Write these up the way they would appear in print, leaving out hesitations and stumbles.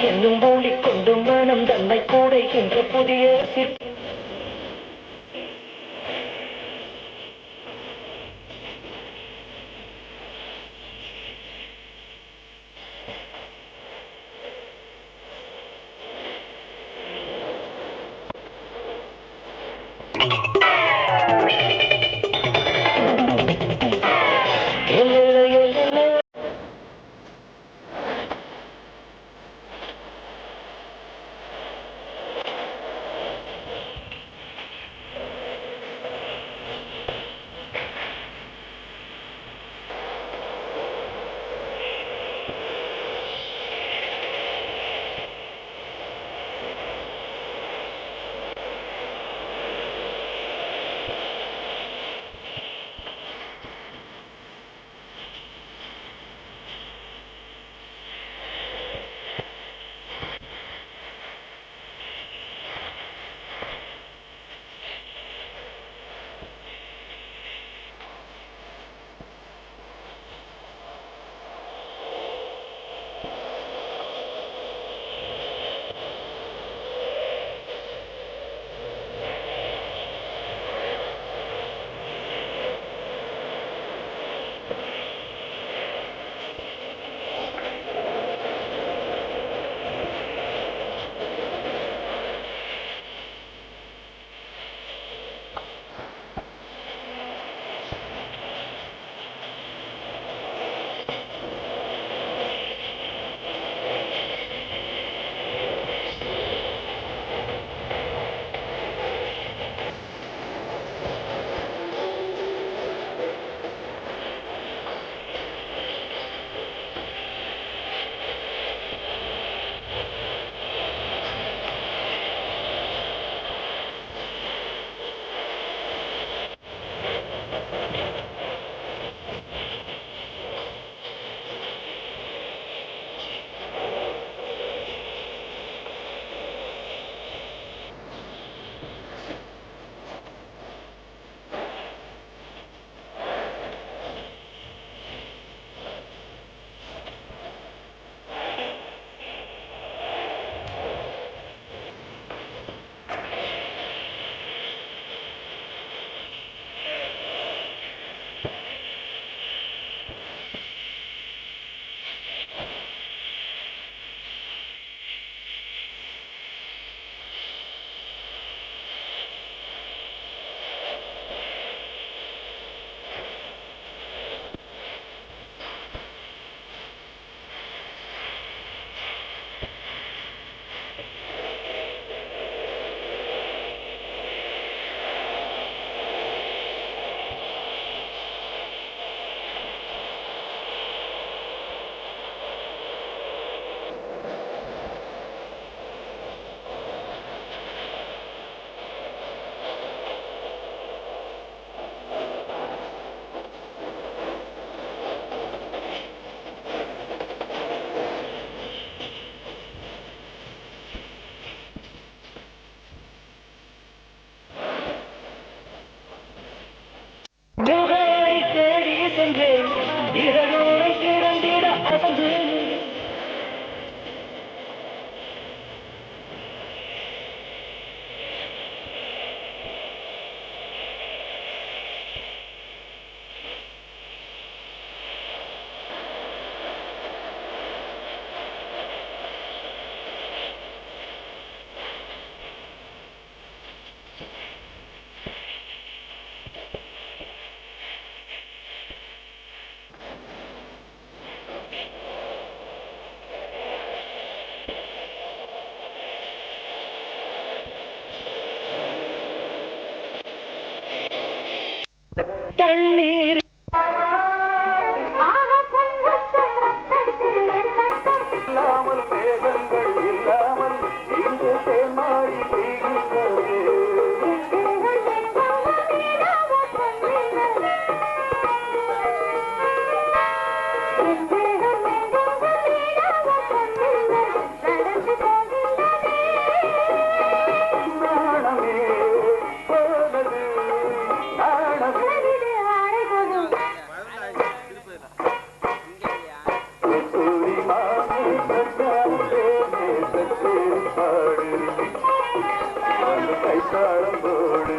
என்னும் மூடிக்கொண்டு மனம் தன்னை கூடைகின்ற புதிய தண்ணீர் இல்லாமல் மேகங்கள் இல்லாமல் இங்கு தேமாடி பெய்கின்றது. நாணமே போனது நாணமே சூரி தாளம்போடு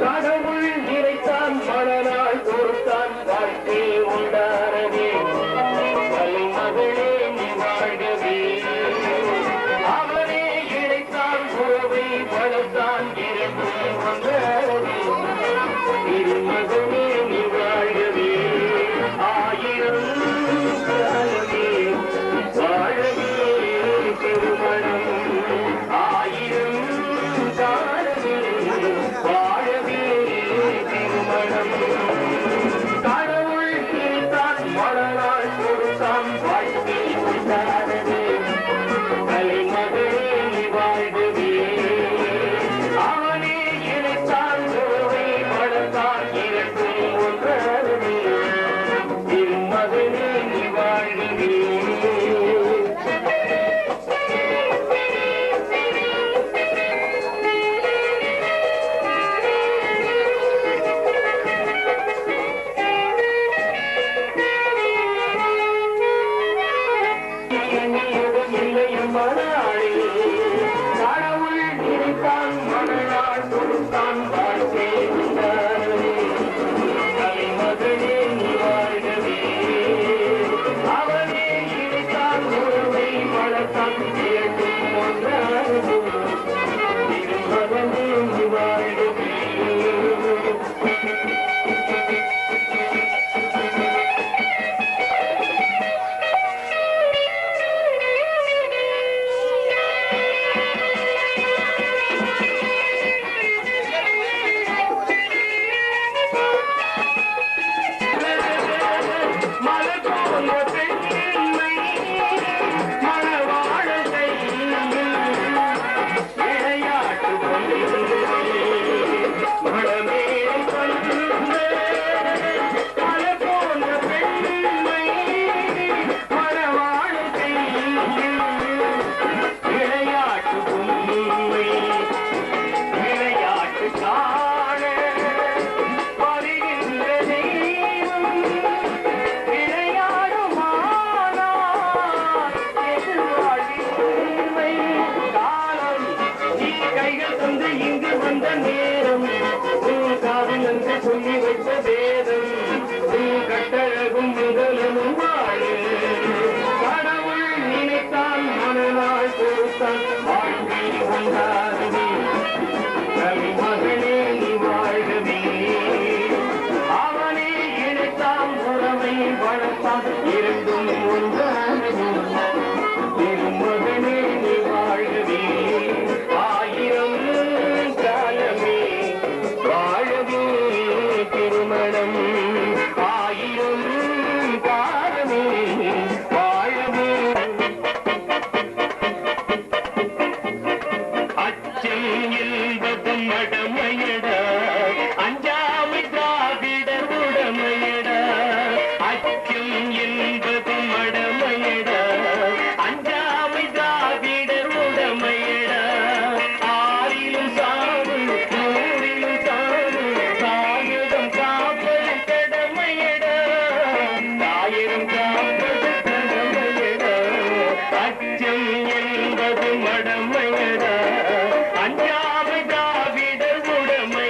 கடவுள் நினைத்தான் மனநாள் பொறுத்தான் வாழ்க்கை உண்டானதே மகளே நீ வாழ்கவே அவனே இழைத்தான் உறவை வளர்த்தான் இரண்டும் வந்ததே திருமகனே நீ வாழ்கவே ஆயிரம் காலமே வாழவே திருமணம் ஆயிரம் காலமே வாழவே திருமணம் கடவுள் நினைத்தான் மனநாள் கொடுத்தான் வாழ்க்கை உண்டானது கலைமகளே நீ வாழ்கவே அவனே இணைத்தான் உறவை வளர்த்தான் இரண்டும் ஒன்றானது திருமகனே நீ வாழ்கவே கடவுள் நினைத்தான் மனநாள் கொடுத்தான் வாழ்க்கை உண்டானதே கலைமகளே நீ வாழ்கவே அவனே இணைத்தான் உறவை வளர்த்தான் இரண்டும் ஒன்றானது திருமகனே நீ வாழ்கவே சொல்லி வைத்த வேதம் கட்டழகும் முதலமும் வாழு கடவுள் நினைத்தான் மனநாள் கொடுத்தான் வாழ்க்கை உண்டானது கலைமகளே நீ வாழ்கவே அவனே இணைத்தான் உறவை வளர்த்தான் இரண்டும் ஒன்றானது திருமகனே நீ வாழ்கவே ஆயிரம் காலமே வாழவே திருமணம் ஆயிரம் காலமே வாழவே அச்சம் என்பது மடமையடா அஞ்சாமை திராவிடர் உடமையடா அச்சம் என்பது மடமையடா அஞ்சாமை திராவிடர் உடமையடா ஆறிலும் சாவு நூறிலும் சாவு தாயிரம் காப்பது கடமையடா தாயிரம் காப்பது கடமையடா அச்சம் என்பது மடமையடா அஞ்சாமை திராவிடர் உடமை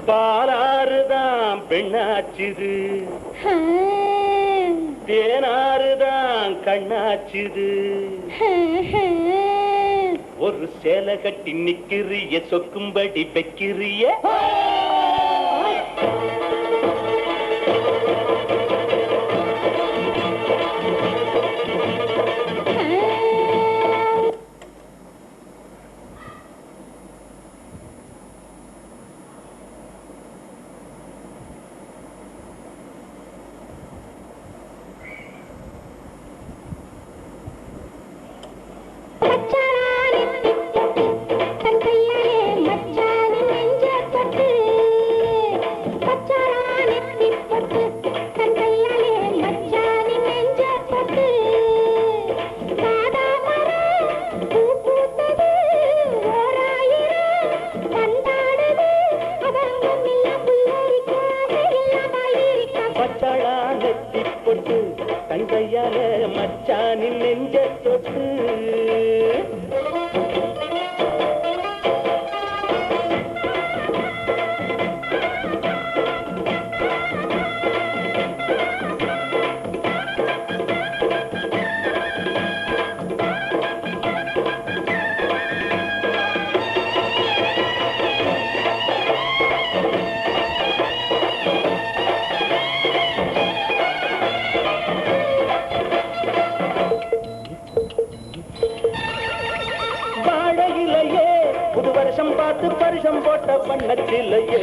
பாலாறுதான் பெண்ணாச்சுது, தேனாறுதான் கண்ணாச்சுது. ஒரு சேலை கட்டி நிக்கிறிய சொக்கும்படி வைக்கிறிய. மச்சானின் நெஞ்ச தொட்டு பரிசம் போட்ட பண்ணத்திலேயே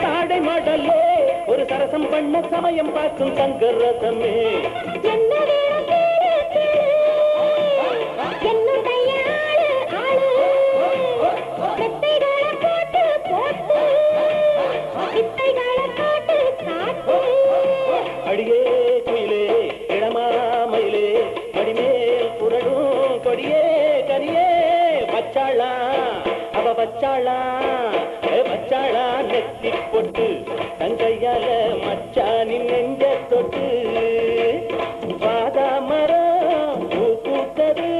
தாடை மாடலே ஒரு சரசம் பண்ண சமயம் பார்க்கும் சங்கரதமே. அடியே குயிலே இளமாமயிலே மடிமேல் புரடும் கொடியே கரியே வச்சாளா அவ வச்சாளா வச்சாளா நெத்தி போட்டு தங்கையால மச்சானின் நெஞ்ச தொட்டு. பாதாமரம் பூ பூத்தது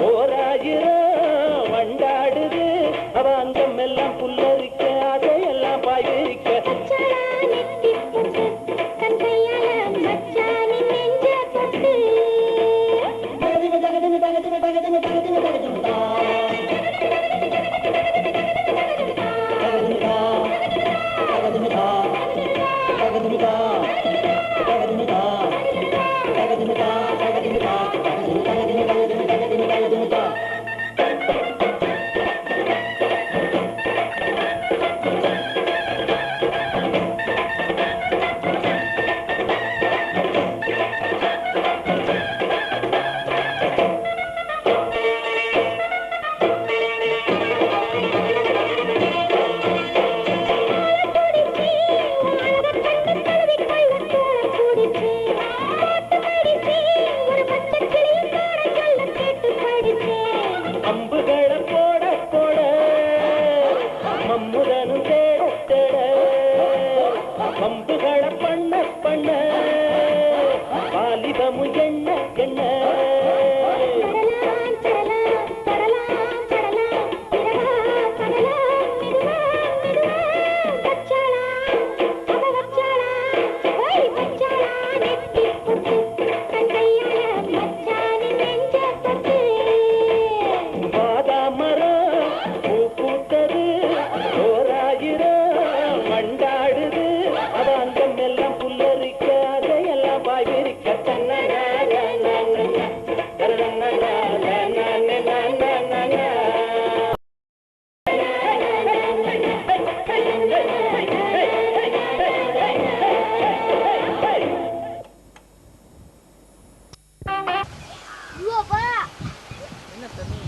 ஓராயிரம் வண்டாடுது அவ அங்கம் எல்லாம் புல்லரிக்க அதையெல்லாம் பாய்விரிக்க.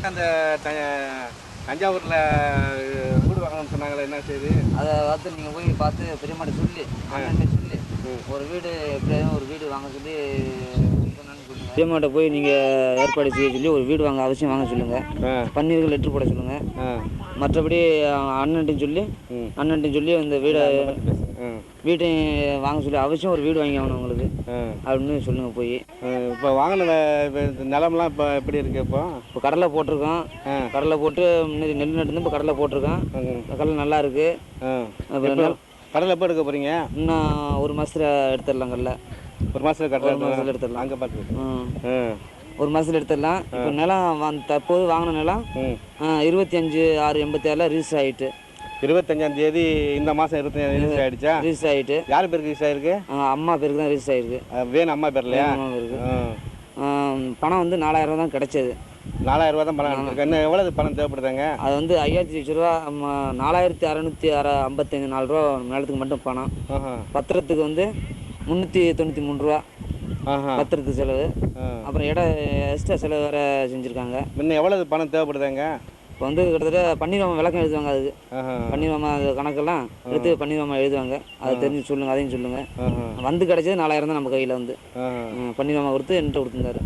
அந்த தஞ்சாவூர்ல வீடு வாங்கணும்னு சொன்னாங்களே, என்ன செய்யுது? அதை பார்த்து நீங்கள் போய் பார்த்து பெரியம்மாட்ட சொல்லி அண்ணன் சொல்லி ஒரு வீடு எப்படியாவது ஒரு வீடு வாங்க சொல்லி பெரியம்மாட்ட போய் நீங்கள் ஏற்பாடு செய்ய சொல்லி ஒரு வீடு வாங்க அவசியம் வாங்க சொல்லுங்கள். பன்னீர்கள் லெட்ரு போட சொல்லுங்கள். மற்றபடி அண்ணன்ட்டையும் சொல்லி அந்த வீடை வீட்டையும் வாங்க சொல்லி அவசியம் ஒரு வீடு வாங்கி ஆகணும் உங்களுக்கு அப்படின்னு சொல்லுங்கள் போய். இப்போ வாங்கின நிலம்லாம் இப்போ எப்படி இருக்குது? இப்போ கடலை போட்டிருக்கோம். கடலை போட்டு முன்னாடி நெல் நட்டு இப்போ கடலை போட்டிருக்கோம். கடலை நல்லா இருக்குது. கடலை எப்போ எடுக்க போகிறீங்க? இன்னும் ஒரு மாதத்தில் எடுத்துடலாம். கடலை ஒரு மாதத்தில் கடலை மாதத்தில் எடுத்துடலாம். அங்கே பார்த்து ஒரு மாதத்தில் எடுத்துடலாம். இப்போ நிலம் தற்போது வாங்கின நிலம் 25/6/86 ரிஜிஸ்டர் ஆகிட்டு. 25ஆம் தேதி இந்த மாதம் 25 ரிஜிஸ்டர் ஆகிடுச்சா? ரிஜிஸ்டர் ஆகிட்டு. யார் பேருக்கு ரிஜிஸ்டர் ஆகிருக்கு? அம்மா பேருக்கு தான் ரிஜிஸ்டர் ஆகிருக்கு. வேணும் அம்மா பேர் இல்லையா? அம்மா பேருக்கு. பணம் வந்து 4000 தான் கிடைச்சது. 4000 தான் பணம் இருக்கு. இன்னும் எவ்வளவு பணம் தேவைப்படுதாங்க? அது வந்து 5000 ரூபா. 4654 ரூபா நிலத்துக்கு மட்டும் பணம். பத்திரத்துக்கு வந்து 393 ரூபா பத்திரத்துக்கு செலவு. அப்புறம் இடம் எக்ஸ்ட்ரா செலவு வேறு செஞ்சுருக்காங்க. இன்னும் எவ்வளவு பணம் தேவைப்படுதாங்க? இப்போ வந்து கிட்டத்தட்ட பன்னீர்மாமா விளக்கம் எழுதுவாங்க. அதுக்கு பன்னீர்மாமா கணக்கெல்லாம் எடுத்து பன்னீர்மாமா எழுதுவாங்க. அதை தெரிஞ்சு சொல்லுங்கள், அதையும் சொல்லுங்கள். வந்து கிடைச்சது 4000 தான் நம்ம கையில் வந்து பன்னீர்மாமா கொடுத்து என்கிட்ட கொடுத்துருந்தாரு.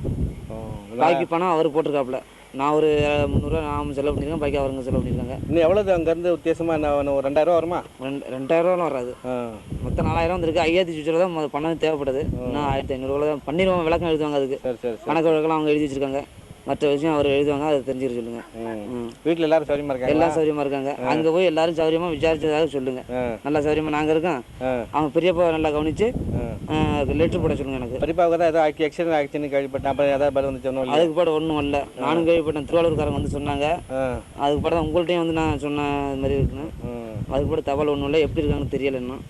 பாக்கி பணம் அவர் போட்டிருக்காப்புல. நான் ஒரு 300 ரூபா நான் செலவு பண்ணியிருக்கேன். பாக்கி அவருங்க செலவு பண்ணியிருக்காங்க. இன்னும் எவ்வளவு அங்கேருந்து வித்தியாசமாக ஒரு 2000 ரூபா வருமா? 2000 ரூபாலாம் வராது. மொத்தம் 4000 வந்துருக்கு. 5000 ரூபா தான் பணம் தேவைப்படுது. இன்னும் 1500 ரூபா தான் பன்னீர்மாமா விளக்கம் எழுதுவாங்க. அதுக்கு கணக்கு வழக்கெல்லாம் அவங்க எழுதி வச்சிருக்காங்க. மற்ற விஷயம் அவர் எழுதுவாங்க. அதை தெரிஞ்சுக்க சொல்லுங்க. வீட்டில் எல்லாரும் சௌரியமா இருக்காங்க? எல்லாம் சௌரியமா இருக்காங்க. அங்கே போய் எல்லாரும் சௌரியமா விசாரிச்சதாக சொல்லுங்க. நல்லா சௌரியமா நாங்கள் இருக்கோம். அவங்க பெரியப்பா நல்லா கவனிச்சு லெட்ரு போட சொல்லுங்க. எனக்கு பெரியப்பாவுக்கு தான் ஏதோ ஆக்சிடென்ட் கேள்விப்பட்டேன். அப்புறம் ஏதாவது பதில் வந்து சொன்னோம். அதுக்கு பாடு ஒன்றும் இல்லை. நானும் கேள்விப்பட்டேன். திருவாரூர்காரங்க வந்து சொன்னாங்க. அதுக்கு பாடு உங்கள்கிட்டையும் வந்து நான் சொன்ன இது மாதிரி இருக்குன்னு. அதுக்கு பாடு தகவல் ஒன்றும் இல்லை. எப்படி இருக்காங்கன்னு தெரியல இன்னும்.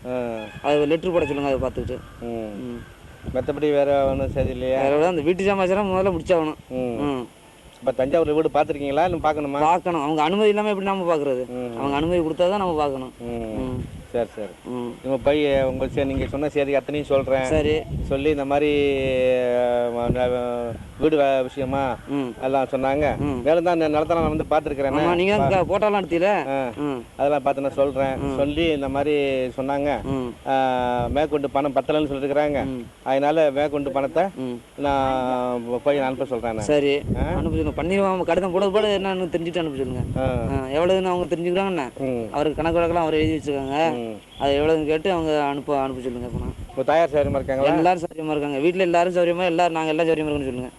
அது லெட்ரு போட சொல்லுங்க. அதை பார்த்துக்கிட்டு. மற்றபடி வேற ஒன்றும் சரி இல்லையா? வேற அந்த வீட்டு சமாச்சாரம் முதல்ல முடிச்சாகணும். இப்போ தஞ்சாவூர் வீடு பார்த்துருக்கீங்களா? இல்லை பார்க்கணுமா? பார்க்கணும். அவங்க அனுமதி இல்லாமல் எப்படி நம்ம பார்க்குறது? அவங்க அனுமதி கொடுத்தா தான் நம்ம பார்க்கணும். சரி சரி. நம்ம போய் உங்களுக்கு நீங்கள் சொன்ன சரி அத்தனையும் சொல்கிறேன். சரி சொல்லி இந்த மாதிரி வீடு விஷயமா எல்லாம் சொன்னாங்க. மேலும் தான் நிலத்தெல்லாம் நான் வந்து பார்த்துருக்கிறேன். நீங்கள் போட்டோலாம் எடுத்தீல? அதெல்லாம் பார்த்து நான் சொல்கிறேன். சொல்லி இந்த மாதிரி சொன்னாங்க. மேற்கொண்டு பணம் பத்தலைன்னு சொல்லியிருக்கிறாங்க. அதனால மேற்கொண்டு பணத்தை நான் போய் அனுப்ப சொல்கிறேன். சரி அனுப்ப சொல்லுங்க. பன்னீர்மாமா கடிதம் போட போட என்னன்னு தெரிஞ்சுட்டு அனுப்ப சொல்லுங்க. எவ்வளோன்னு அவங்க தெரிஞ்சுக்கிறாங்கண்ணா. அவருக்கு கணக்கு வழக்கெல்லாம் அவர் எழுதி வச்சுருக்காங்க. அது எவ்வளோன்னு கேட்டு அவங்க அனுப்ப சொல்லுங்க. இப்போ தாயார் சௌரியமா இருக்காங்களா? எல்லாரும் சௌரியமா இருக்காங்க. வீட்டில் எல்லாரும் சௌரியமா நாங்கள் எல்லாம் சௌரியமா இருக்குன்னு சொல்லுங்க.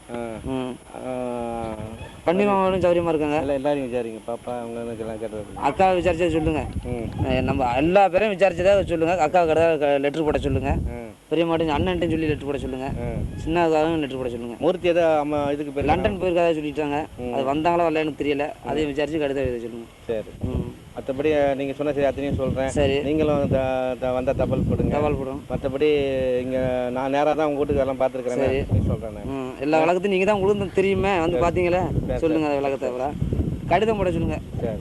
பன்னீர்மாமாவும் சௌரியமா இருக்காங்க. எல்லாரும் விசாரிங்க. பாப்பா அவங்க எல்லாம் கேட்டு அக்காவை விசாரிச்சதை சொல்லுங்க. நம்ம எல்லா பேரையும் விசாரிச்சதா சொல்லுங்க. அக்காவுக்கு லெட்ரு போட சொல்லுங்க. பெரிய மாட்டும் அண்ணன்ட்டையும் சொல்லி லெட்ரு போட சொல்லுங்க. சின்ன அக்காவும் லெட்ரு போட சொல்லுங்க. மூர்த்தி ஏதோ அம்மா இதுக்கு போய் லண்டன் போயிருக்காத சொல்லிட்டாங்க. அது வந்தாங்களா வரலன்னு தெரியல. அதையும் விசாரிச்சு கடிதம் எழுத சொல்லுங்க. சரி. மற்றபடி நீங்கள் சொன்ன சரி அத்தனையும் சொல்கிறேன். சரி நீங்களும் வந்த தபால் போடுங்க. தபால் போடும். மற்றபடி இங்கே நான் நேராக தான் உங்கள் வீட்டுக்கு எல்லாம் பார்த்துருக்கிறேன். சரி சொல்கிறேன். எல்லா விளக்கத்தையும் நீங்கள் தான் உங்களுக்கு தெரியுமே வந்து பார்த்தீங்களே. சொல்லுங்கள். அதை விளக்கத்தை கடிதம் போட சொல்லுங்க. சரி.